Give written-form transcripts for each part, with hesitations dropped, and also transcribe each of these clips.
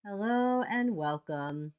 Hello and welcome.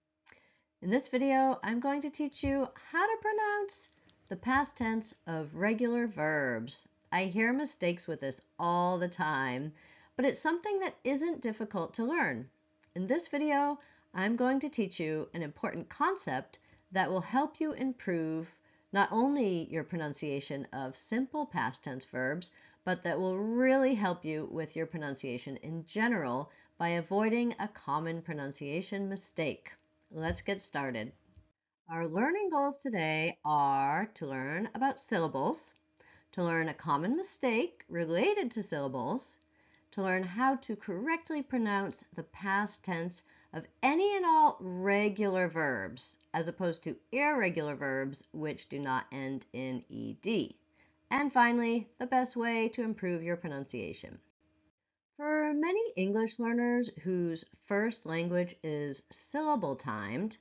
In this video, I'm going to teach you how to pronounce the past tense of regular verbs. I hear mistakes with this all the time, but it's something that isn't difficult to learn. In this video, I'm going to teach you an important concept that will help you improve not only your pronunciation of simple past tense verbs, but that will really help you with your pronunciation in general by avoiding a common pronunciation mistake. Let's get started. Our learning goals today are to learn about syllables, to learn a common mistake related to syllables, to learn how to correctly pronounce the past tense of any and all regular verbs, as opposed to irregular verbs which do not end in ed. And finally, the best way to improve your pronunciation. For many English learners whose first language is syllable timed,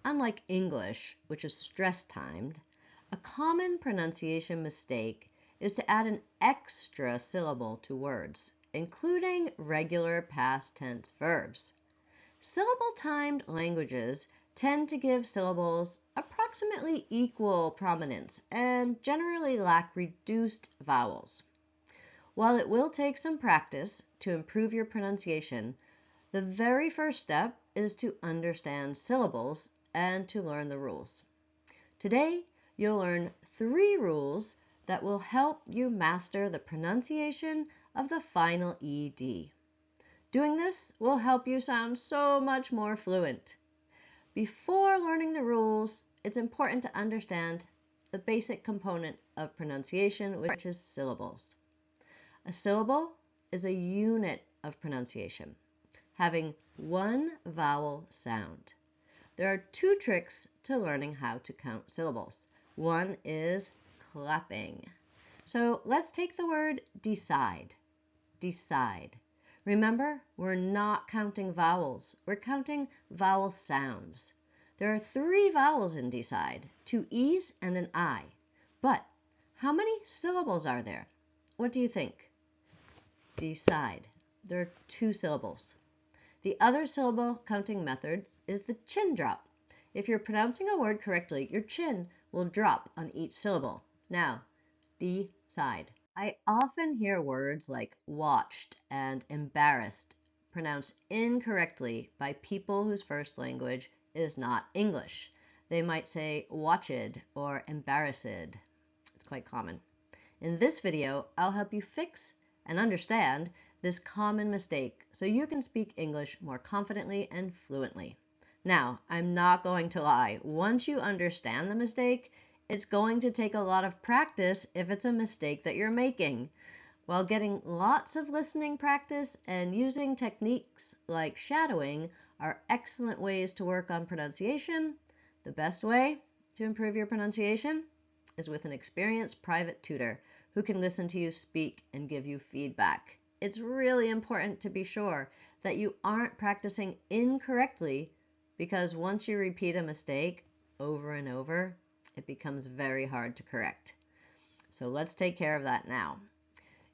unlike English, which is stress timed, a common pronunciation mistake is to add an extra syllable to words, including regular past tense verbs. Syllable timed languages tend to give syllables approximately equal prominence and generally lack reduced vowels. While it will take some practice to improve your pronunciation, the very first step is to understand syllables and to learn the rules. Today, you'll learn 3 rules that will help you master the pronunciation of the final ed. Doing this will help you sound so much more fluent. Before learning the rules, it's important to understand the basic component of pronunciation, which is syllables. A syllable is a unit of pronunciation, having one vowel sound. There are 2 tricks to learning how to count syllables. One is clapping. So let's take the word decide. Decide. Remember, we're not counting vowels. We're counting vowel sounds. There are 3 vowels in decide, 2 E's and an I. But how many syllables are there? What do you think? Decide. There are 2 syllables. The other syllable counting method is the chin drop. If you're pronouncing a word correctly, your chin will drop on each syllable. Now, decide. I often hear words like watched and embarrassed pronounced incorrectly by people whose first language is not English. They might say watched or embarrassed. It's quite common. In this video, I'll help you fix and understand this common mistake so you can speak English more confidently and fluently. Now, I'm not going to lie. Once you understand the mistake, it's going to take a lot of practice if it's a mistake that you're making. While getting lots of listening practice and using techniques like shadowing are excellent ways to work on pronunciation, the best way to improve your pronunciation is with an experienced private tutor who can listen to you speak and give you feedback. It's really important to be sure that you aren't practicing incorrectly, because once you repeat a mistake over and over, it becomes very hard to correct. So let's take care of that now.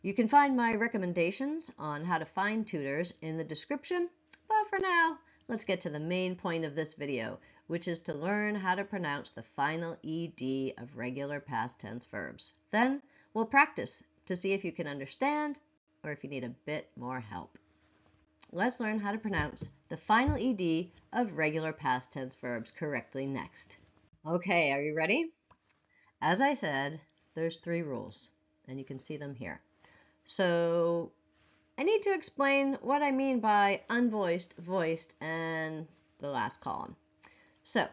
You can find my recommendations on how to find tutors in the description, but for now, let's get to the main point of this video, which is to learn how to pronounce the final ed of regular past tense verbs. Then we'll practice to see if you can understand or if you need a bit more help. Let's learn how to pronounce the final ed of regular past tense verbs correctly next. Okay, are you ready? As I said, there's 3 rules, and you can see them here. So I need to explain what I mean by unvoiced, voiced, and the last column. So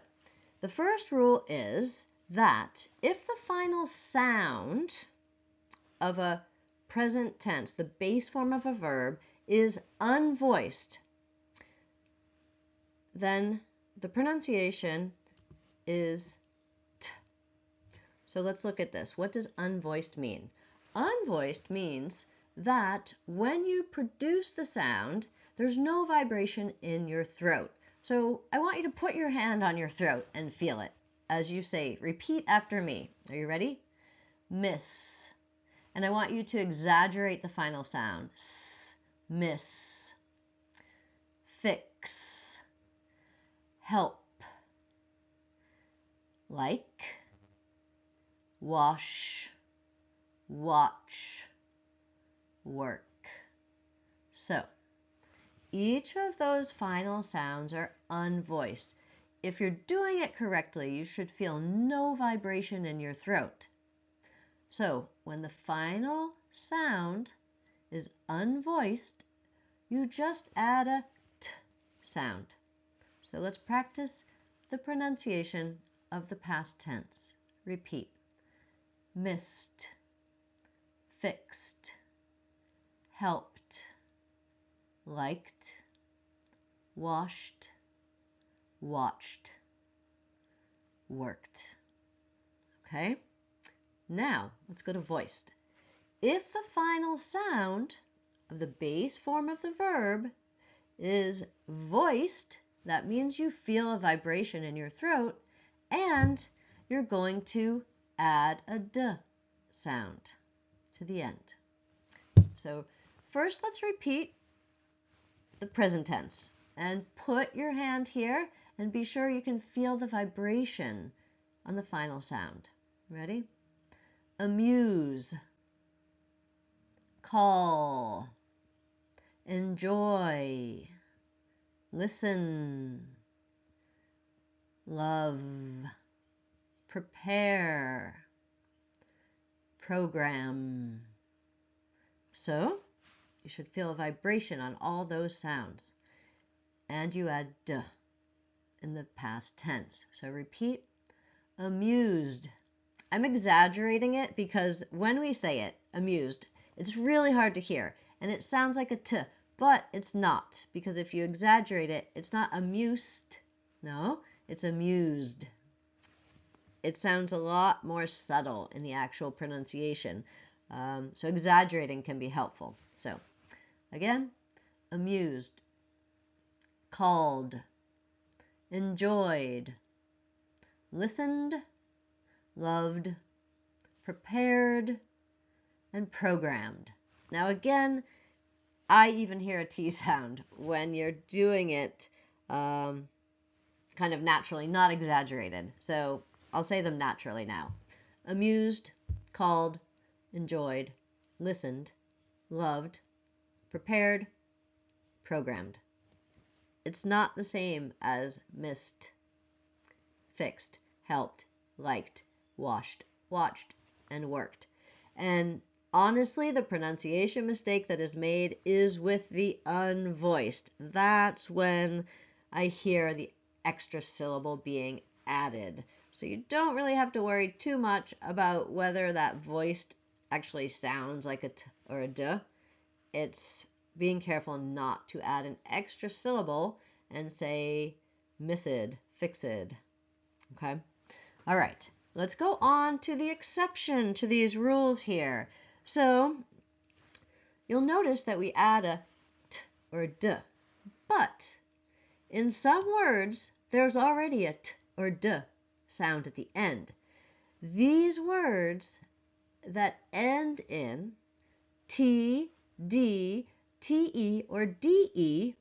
the first rule is that if the final sound of a present tense, the base form of a verb, is unvoiced, then the pronunciation is t. So let's look at this. What does unvoiced mean? Unvoiced means that when you produce the sound, there's no vibration in your throat. So I want you to put your hand on your throat and feel it. As you say, repeat after me. Are you ready? Miss. And I want you to exaggerate the final sound. S, miss. Fix. help, like, wash, watch, work. So, each of those final sounds are unvoiced. If you're doing it correctly, you should feel no vibration in your throat. So, when the final sound is unvoiced, you just add a t sound. So let's practice the pronunciation of the past tense. Repeat. Missed, fixed, helped, liked, washed, watched, worked. Okay? Now, let's go to voiced. If the final sound of the base form of the verb is voiced, that means you feel a vibration in your throat, and you're going to add a d sound to the end. So first, let's repeat the present tense. And put your hand here and be sure you can feel the vibration on the final sound. Ready? Amuse, call, enjoy, listen, love, prepare, program. So, you should feel a vibration on all those sounds. And you add d in the past tense. So repeat, amused. I'm exaggerating it because when we say it, amused, it's really hard to hear. And it sounds like a t, but it's not. Because if you exaggerate it, it's not amused. No, it's amused. It sounds a lot more subtle in the actual pronunciation. So exaggerating can be helpful. So, again, amused, called, enjoyed, listened, loved, prepared, and programmed. Now again, I even hear a T sound when you're doing it kind of naturally, not exaggerated. So I'll say them naturally now. Amused, called, enjoyed, listened, loved, prepared, programmed. It's not the same as missed, fixed, helped, liked, washed, watched, and worked. And honestly, the pronunciation mistake that is made is with the unvoiced. That's when I hear the extra syllable being added. So you don't really have to worry too much about whether that voiced actually sounds like a t or a d. It's being careful not to add an extra syllable and say missed, fixed. Okay? All right. Let's go on to the exception to these rules here. So you'll notice that we add a t or a d, but in some words, there's already a t or d sound at the end. These words that end in t, d, te, or de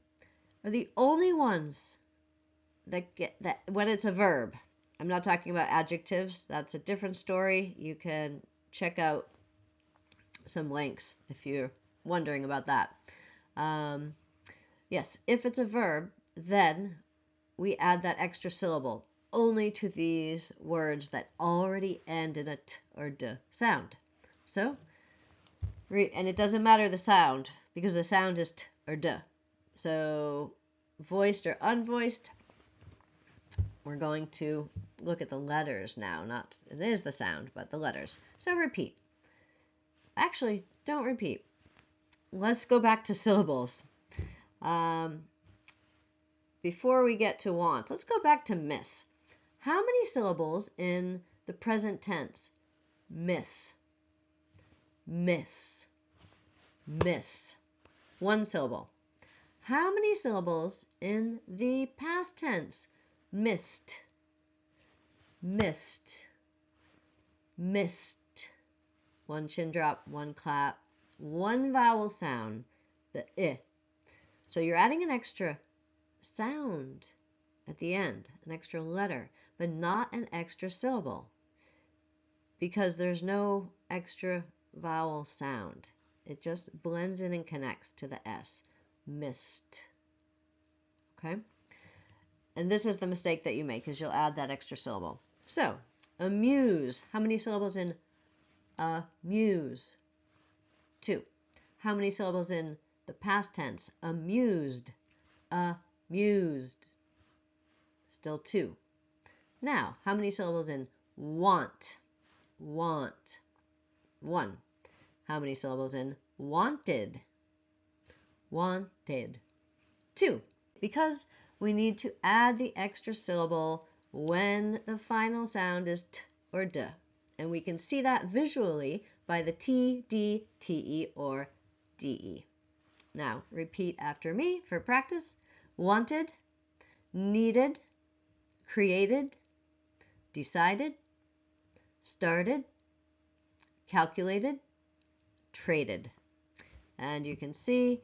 are the only ones that get that when it's a verb. I'm not talking about adjectives. That's a different story. You can check out some links if you're wondering about that. Yes, if it's a verb, then we add that extra syllable only to these words that already end in a t or d sound. So, and it doesn't matter the sound because the sound is t or d. So, voiced or unvoiced, we're going to look at the letters now. Not, it is the sound, but the letters. So repeat. Actually, don't repeat. Let's go back to syllables. Before we get to want, let's go back to miss. How many syllables in the present tense? Miss, miss, miss. One syllable. How many syllables in the past tense? Missed, missed, missed. One chin drop, one clap, one vowel sound, the I. So you're adding an extra sound at the end, an extra letter, but not an extra syllable because there's no extra vowel sound. It just blends in and connects to the S. Mist. Okay? And this is the mistake that you make, is you'll add that extra syllable. So, amuse. How many syllables in amuse? 2. How many syllables in the past tense? Amused. Amused. Still 2. Now, how many syllables in want? Want. 1. How many syllables in wanted? Wanted. 2. Because we need to add the extra syllable when the final sound is t or d. And we can see that visually by the t, d, te, or de. Now, repeat after me for practice. Wanted, needed, created, decided, started, calculated, traded. And you can see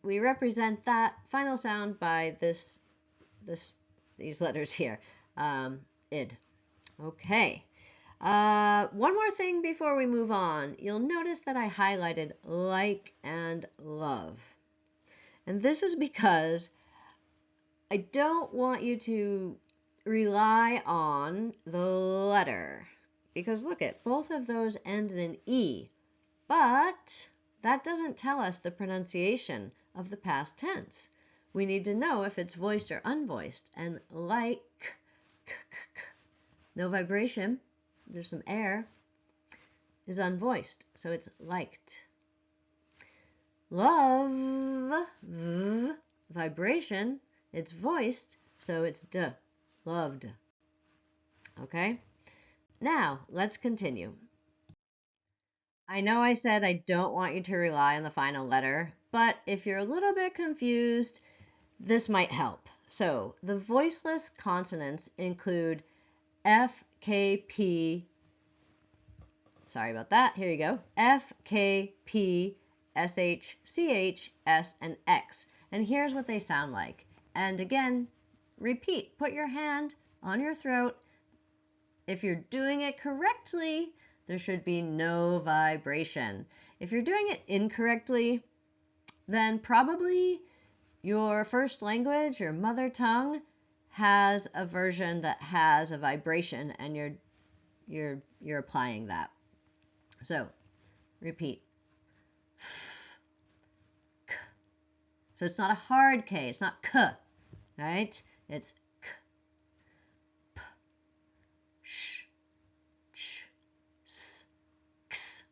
we represent that final sound by these letters here. Id. Okay. One more thing before we move on. You'll notice that I highlighted like and love. And this is because I don't want you to rely on the letter. Because look at, both of those end in an E. But that doesn't tell us the pronunciation of the past tense. We need to know if it's voiced or unvoiced. And like, no vibration, there's some air, is unvoiced. So it's liked. Love, vibration, it's voiced, so it's d, loved. Okay? Now, let's continue. I know I said I don't want you to rely on the final letter, but if you're a little bit confused, this might help. So, the voiceless consonants include F, K, P, sorry about that, here you go, F, K, P, S, H, C, H, S, and X. And here's what they sound like. And again, repeat, put your hand on your throat. If you're doing it correctly, there should be no vibration. If you're doing it incorrectly, then probably your first language, your mother tongue, has a version that has a vibration, and you're applying that. So, repeat. So it's not a hard K, it's not K, right? It's K, P, Sh, Ch, S, X.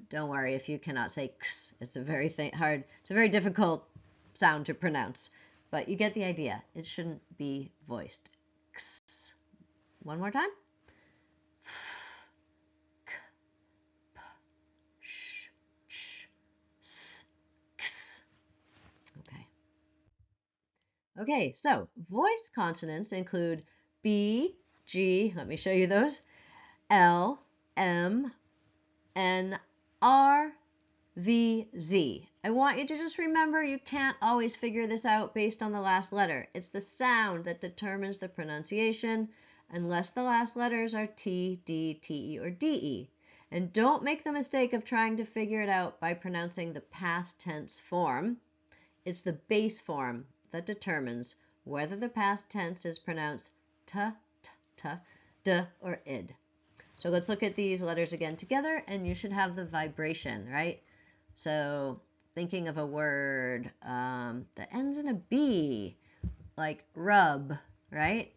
Don't worry if you cannot say X. It's a very difficult sound to pronounce, but you get the idea. It shouldn't be voiced. X. One more time. Okay, so voiced consonants include B, G, let me show you those, L, M, N, R, V, Z. I want you to just remember you can't always figure this out based on the last letter. It's the sound that determines the pronunciation, unless the last letters are T, D, Te, or De. And don't make the mistake of trying to figure it out by pronouncing the past tense form. It's the base form that determines whether the past tense is pronounced t, d, or id. So let's look at these letters again together, and you should have the vibration, right? So thinking of a word that ends in a B, like rub, right?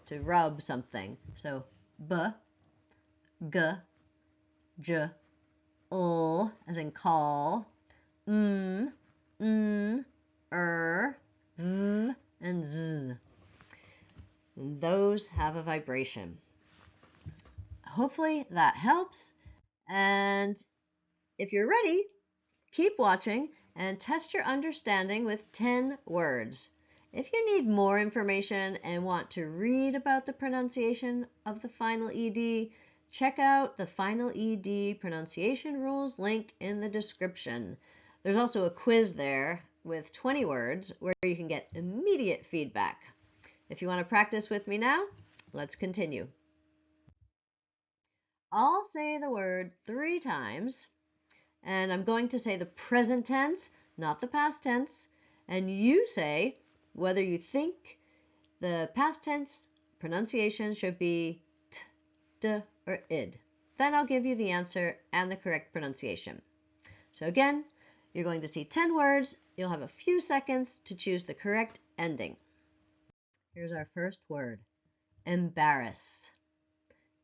To rub something. So b, g, j, l, as in call, v, and z. And those have a vibration. Hopefully that helps. And if you're ready, keep watching and test your understanding with 10 words. If you need more information and want to read about the pronunciation of the final ED, check out the final ED pronunciation rules link in the description. There's also a quiz there with 20 words where you can get immediate feedback. If you want to practice with me now, let's continue. I'll say the word 3 times, and I'm going to say the present tense, not the past tense, and you say whether you think the past tense pronunciation should be t, d, or id. Then I'll give you the answer and the correct pronunciation. So again, you're going to see 10 words. You'll have a few seconds to choose the correct ending. Here's our first word. Embarrass.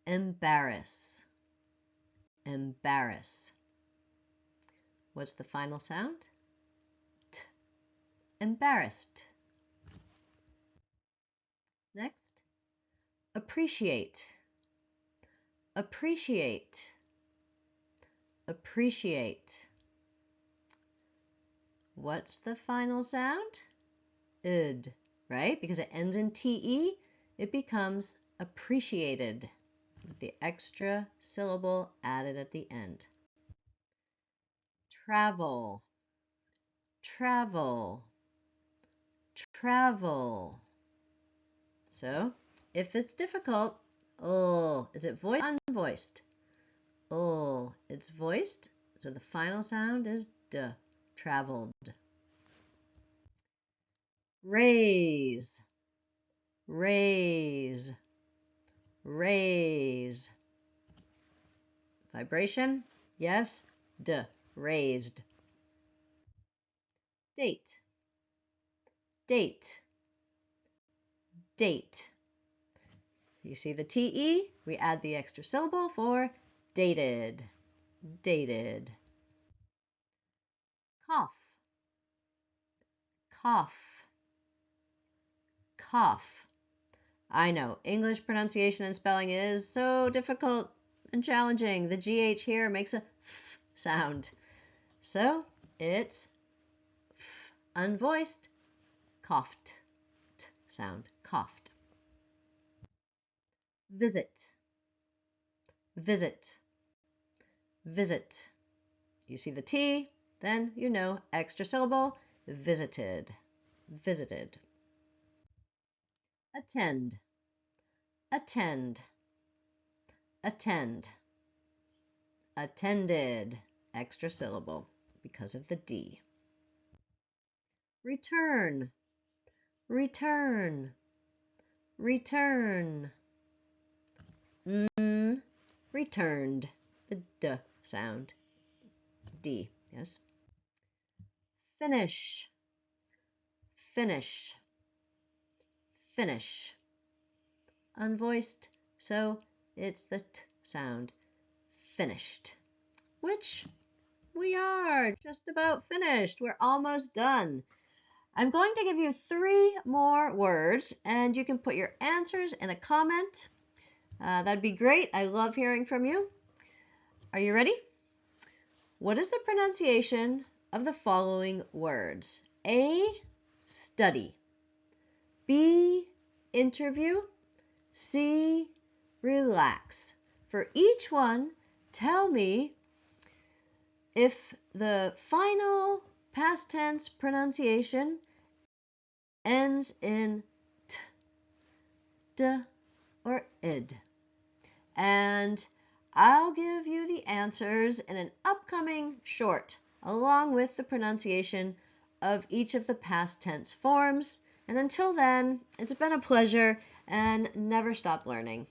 Embarrass. Embarrass. What's the final sound? T. Embarrassed. Next, appreciate. Appreciate. Appreciate. What's the final sound? Id, right? Because it ends in te, it becomes appreciated with the extra syllable added at the end. Travel. Travel. Travel. So, if it's difficult, oh, is it voiced or unvoiced? Oh, it's voiced, so the final sound is d, traveled. Raise, raise, raise. Vibration, yes, d, raised. Date, date, date. You see the te, we add the extra syllable for dated, dated. Cough, cough, cough. I know, English pronunciation and spelling is so difficult and challenging. The GH here makes a f sound. So it's f, unvoiced, coughed, t sound, coughed. Visit, visit, visit. You see the T, then you know extra syllable, visited, visited. Attend, attend, attend. Attended, extra syllable because of the D. Return, return, return. Returned, the D sound. D, yes. Finish, finish, finish. Unvoiced, so it's the T sound. Finished, which we are just about finished. We're almost done. I'm going to give you 3 more words, and you can put your answers in a comment. That'd be great. I love hearing from you. Are you ready? What is the pronunciation of the following words? A, study. B, interview. C, relax. For each one, tell me if the final past tense pronunciation ends in t, d, or id. And I'll give you the answers in an upcoming short, along with the pronunciation of each of the past tense forms. And until then, it's been a pleasure, and never stop learning.